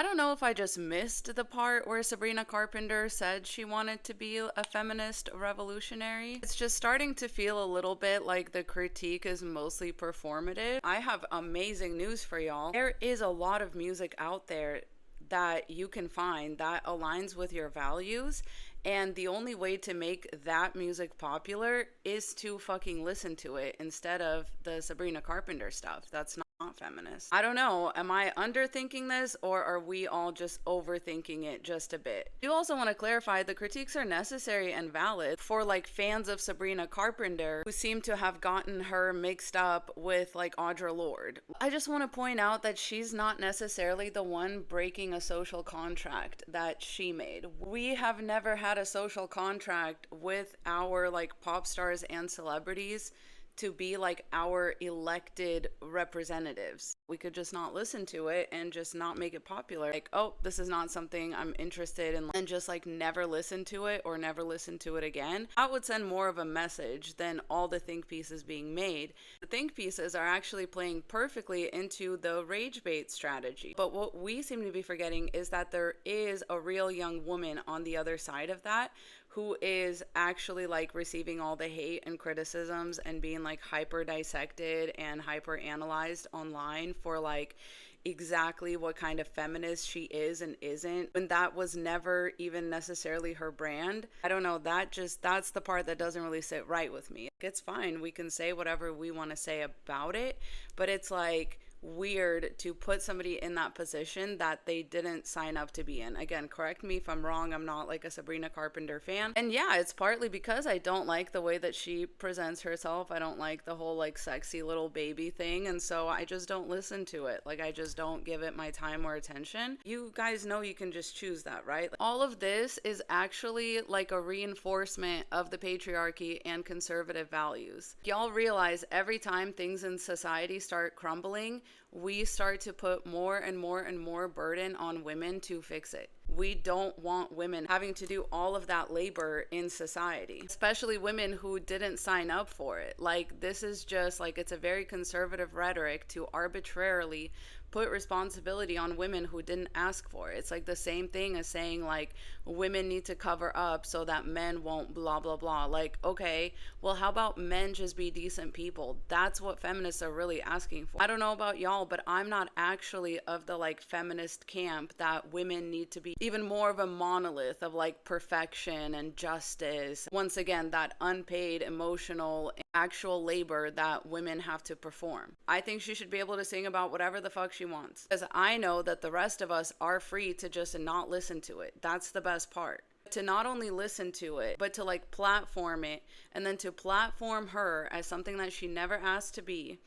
I don't know if I just missed the part where Sabrina Carpenter said she wanted to be a feminist revolutionary. It's just starting to feel a little bit like the critique is mostly performative. I have amazing news for y'all. There is a lot of music out there that you can find that aligns with your values. And the only way to make that music popular is to fucking listen to it instead of the Sabrina Carpenter stuff. That's not feminist. I don't know. Am I underthinking this, or are we all just overthinking it just a bit? I do also want to clarify the critiques are necessary and valid for like fans of Sabrina Carpenter who seem to have gotten her mixed up with like Audre Lorde. I just want to point out that she's not necessarily the one breaking a social contract that she made. We have never had a social contract with our like pop stars and celebrities to be like our elected representatives. We could just not listen to it and just not make it popular. Like, oh, this is not something I'm interested in, and just like never listen to it or never listen to it again. That would send more of a message than all the think pieces being made. The think pieces are actually playing perfectly into the rage bait strategy. But what we seem to be forgetting is that there is a real young woman on the other side of that who is actually like receiving all the hate and criticisms and being like hyper dissected and hyper analyzed online for like exactly what kind of feminist she is and isn't, when that was never even necessarily her brand. I don't know, that's the part that doesn't really sit right with me. It's fine, we can say whatever we want to say about it, but it's like weird to put somebody in that position that they didn't sign up to be in. Again, correct me if I'm wrong, I'm not like a Sabrina Carpenter fan. And yeah, it's partly because I don't like the way that she presents herself. I don't like the whole like sexy little baby thing, and so I just don't listen to it. Like, I just don't give it my time or attention. You guys know you can just choose that, right? All of this is actually like a reinforcement of the patriarchy and conservative values. Y'all realize every time things in society start crumbling, we start to put more and more and more burden on women to fix it. We don't want women having to do all of that labor in society, especially women who didn't sign up for it. Like, this is just like, it's a very conservative rhetoric to arbitrarily put responsibility on women who didn't ask for it. It's like the same thing as saying like women need to cover up so that men won't blah blah blah. Like, okay, well, how about men just be decent people? That's what feminists are really asking for. I don't know about y'all, but I'm not actually of the like feminist camp that women need to be even more of a monolith of like perfection and justice. Once again, that unpaid emotional actual labor that women have to perform. I think she should be able to sing about whatever the fuck she wants, because I know that the rest of us are free to just not listen to it. That's the best part. To not only listen to it, but to like platform it, and then to platform her as something that she never asked to be,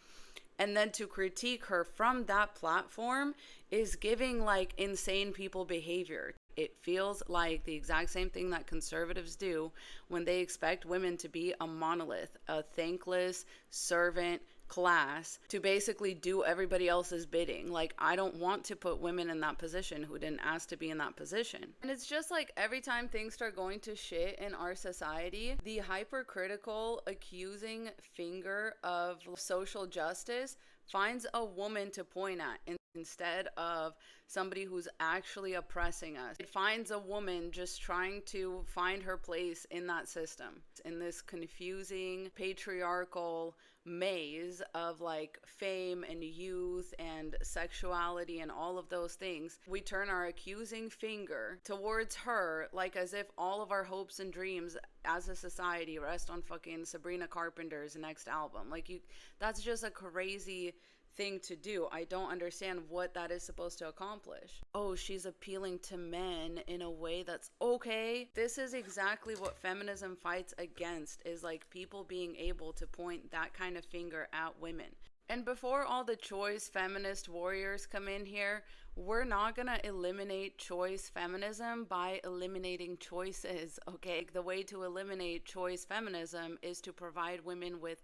and then to critique her from that platform is giving like insane people behavior. It feels like the exact same thing that conservatives do when they expect women to be a monolith, a thankless servant class to basically do everybody else's bidding. Like, I don't want to put women in that position who didn't ask to be in that position. And it's just like every time things start going to shit in our society, the hypercritical accusing finger of social justice finds a woman to point at instead of somebody who's actually oppressing us. It finds a woman just trying to find her place in that system, in this confusing patriarchal maze of like fame and youth and sexuality and all of those things. We turn our accusing finger towards her, like as if all of our hopes and dreams as a society rest on fucking Sabrina Carpenter's next album. Like, that's just a crazy thing to do. I don't understand what that is supposed to accomplish. Oh, she's appealing to men in a way that's okay. This is exactly what feminism fights against, is like people being able to point that kind of finger at women. And before all the choice feminist warriors come in here, we're not gonna eliminate choice feminism by eliminating choices, okay? The way to eliminate choice feminism is to provide women with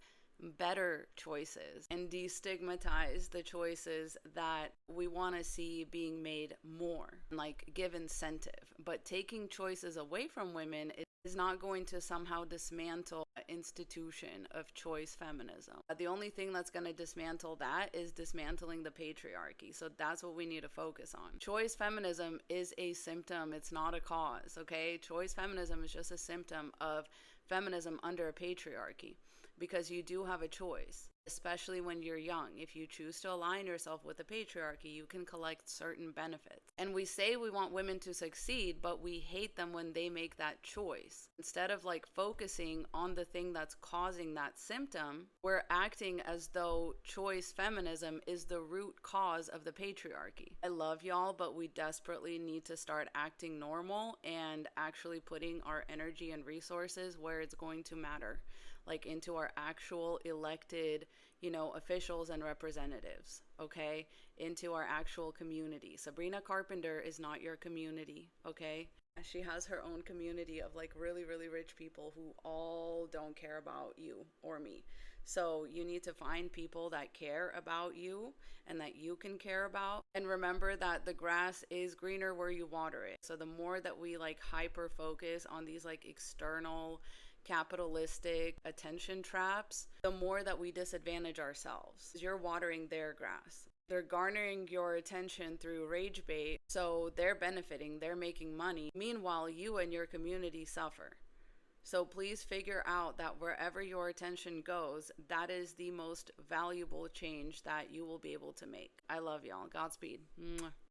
better choices and destigmatize the choices that we want to see being made more, like give incentive. But taking choices away from women is not going to somehow dismantle the institution of choice feminism. The only thing that's going to dismantle that is dismantling the patriarchy. So that's what we need to focus on. Choice feminism is a symptom, it's not a cause, okay? Choice feminism is just a symptom of feminism under a patriarchy, because you do have a choice, especially when you're young. If you choose to align yourself with the patriarchy, you can collect certain benefits. And we say we want women to succeed, but we hate them when they make that choice. Instead of like focusing on the thing that's causing that symptom, we're acting as though choice feminism is the root cause of the patriarchy. I love y'all, but we desperately need to start acting normal and actually putting our energy and resources where it's going to matter, like into our actual elected, officials and representatives, okay? Into our actual community. Sabrina Carpenter is not your community, okay? She has her own community of like really, really rich people who all don't care about you or me. So you need to find people that care about you and that you can care about. And remember that the grass is greener where you water it. So the more that we like hyper focus on these like external capitalistic attention traps, the more that we disadvantage ourselves. You're watering their grass. They're garnering your attention through rage bait, so they're benefiting, they're making money. Meanwhile, you and your community suffer. So please figure out that wherever your attention goes, that is the most valuable change that you will be able to make. I love y'all. Godspeed. Mwah.